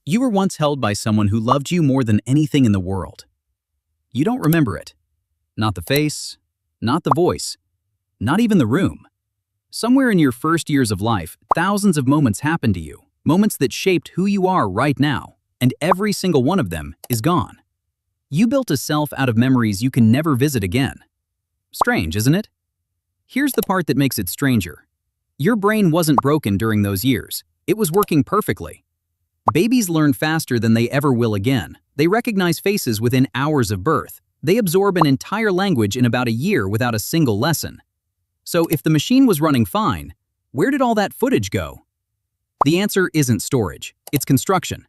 You were once held by someone who loved you more than anything in the world. You don't remember it. Not the face, not the voice, not even the room. Somewhere in your first years of life, thousands of moments happened to you, moments that shaped who you are right now, and every single one of them is gone. You built a self out of memories you can never visit again. Strange, isn't it? Here's the part that makes it stranger. Your brain wasn't broken during those years. It was working perfectly. Babies learn faster than they ever will again. They recognize faces within hours of birth. They absorb an entire language in about a year without a single lesson. So if the machine was running fine, where did all that footage go? The answer isn't storage, it's construction.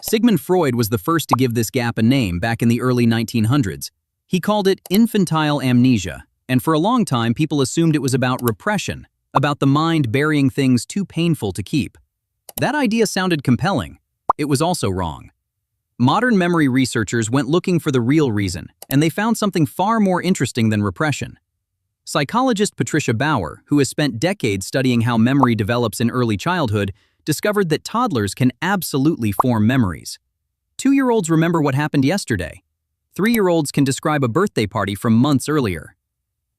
Sigmund Freud was the first to give this gap a name back in the early 1900s. He called it infantile amnesia, and for a long time people assumed it was about repression, about the mind burying things too painful to keep. That idea sounded compelling. It was also wrong. Modern memory researchers went looking for the real reason, and they found something far more interesting than repression. Psychologist Patricia Bauer, who has spent decades studying how memory develops in early childhood, discovered that toddlers can absolutely form memories. 2-year-olds remember what happened yesterday. 3-year-olds can describe a birthday party from months earlier.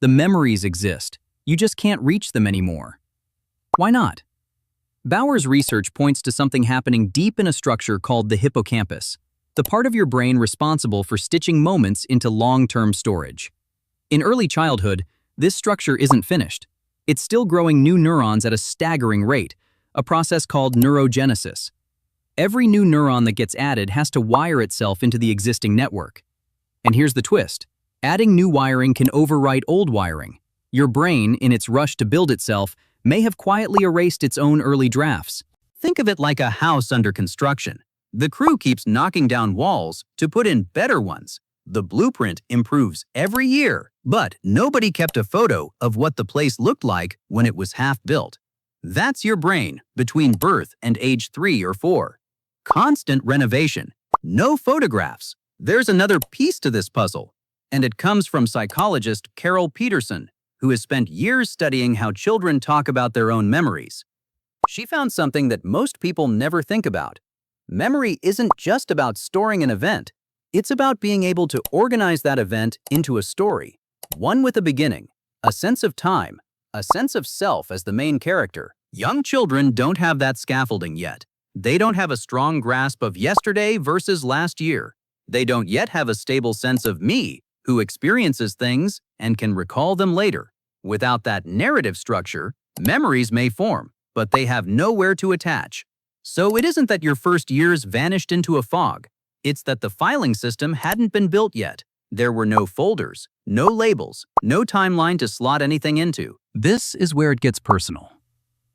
The memories exist. You just can't reach them anymore. Why not? Bauer's research points to something happening deep in a structure called the hippocampus, the part of your brain responsible for stitching moments into long-term storage. In early childhood, this structure isn't finished. It's still growing new neurons at a staggering rate, a process called neurogenesis. Every new neuron that gets added has to wire itself into the existing network. And here's the twist. Adding new wiring can overwrite old wiring. Your brain, in its rush to build itself, may have quietly erased its own early drafts. Think of it like a house under construction. The crew keeps knocking down walls to put in better ones. The blueprint improves every year, but nobody kept a photo of what the place looked like when it was half built. That's your brain between birth and age 3 or 4. Constant renovation, no photographs. There's another piece to this puzzle, and it comes from psychologist Peterson, who has spent years studying how children talk about their own memories. She found something that most people never think about. Memory isn't just about storing an event. It's about being able to organize that event into a story, one with a beginning, a sense of time, a sense of self as the main character. Young children don't have that scaffolding yet. They don't have a strong grasp of yesterday versus last year. They don't yet have a stable sense of me, who experiences things and can recall them later. Without that narrative structure, memories may form, but they have nowhere to attach. So it isn't that your first years vanished into a fog. It's that the filing system hadn't been built yet. There were no folders, no labels, no timeline to slot anything into. This is where it gets personal.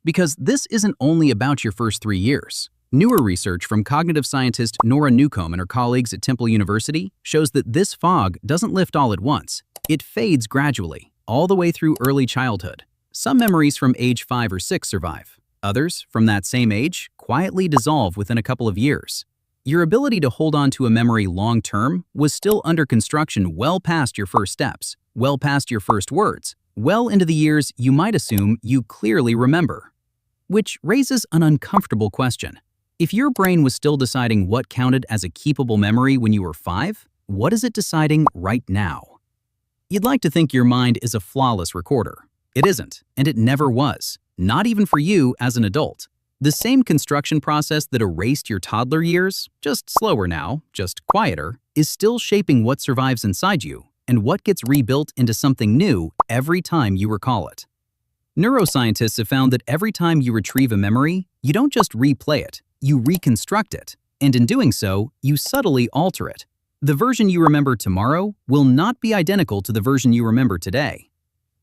Because this isn't only about your first 3 years. Newer research from cognitive scientist Nora Newcombe and her colleagues at Temple University shows that this fog doesn't lift all at once. It fades gradually, all the way through early childhood. Some memories from age 5 or 6 survive. Others, from that same age, quietly dissolve within a couple of years. Your ability to hold on to a memory long-term was still under construction well past your first steps, well past your first words, well into the years you might assume you clearly remember. Which raises an uncomfortable question. If your brain was still deciding what counted as a keepable memory when you were 5, what is it deciding right now? You'd like to think your mind is a flawless recorder. It isn't, and it never was, not even for you as an adult. The same construction process that erased your toddler years, just slower now, just quieter, is still shaping what survives inside you and what gets rebuilt into something new every time you recall it. Neuroscientists have found that every time you retrieve a memory, you don't just replay it, you reconstruct it, and in doing so, you subtly alter it. The version you remember tomorrow will not be identical to the version you remember today.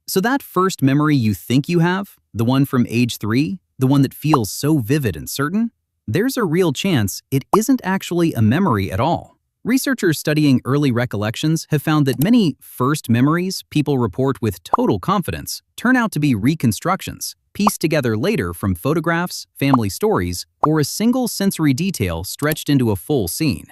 So that first memory you think you have, the one from age 3, the one that feels so vivid and certain, there's a real chance it isn't actually a memory at all. Researchers studying early recollections have found that many first memories people report with total confidence turn out to be reconstructions, pieced together later from photographs, family stories, or a single sensory detail stretched into a full scene.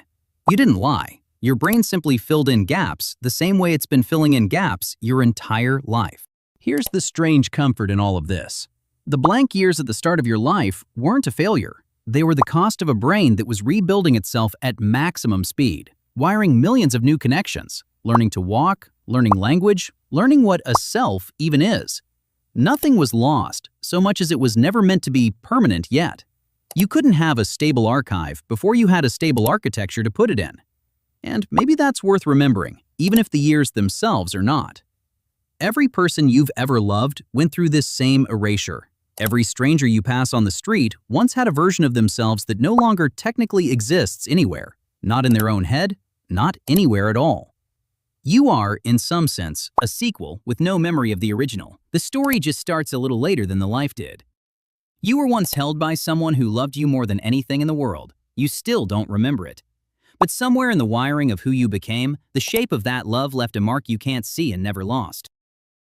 You didn't lie. Your brain simply filled in gaps the same way it's been filling in gaps your entire life. Here's the strange comfort in all of this. The blank years at the start of your life weren't a failure. They were the cost of a brain that was rebuilding itself at maximum speed, wiring millions of new connections, learning to walk, learning language, learning what a self even is. Nothing was lost, so much as it was never meant to be permanent yet. You couldn't have a stable archive before you had a stable architecture to put it in. And maybe that's worth remembering, even if the years themselves are not. Every person you've ever loved went through this same erasure. Every stranger you pass on the street once had a version of themselves that no longer technically exists anywhere, not in their own head, not anywhere at all. You are, in some sense, a sequel with no memory of the original. The story just starts a little later than the life did. You were once held by someone who loved you more than anything in the world. You still don't remember it. But somewhere in the wiring of who you became, the shape of that love left a mark you can't see and never lost.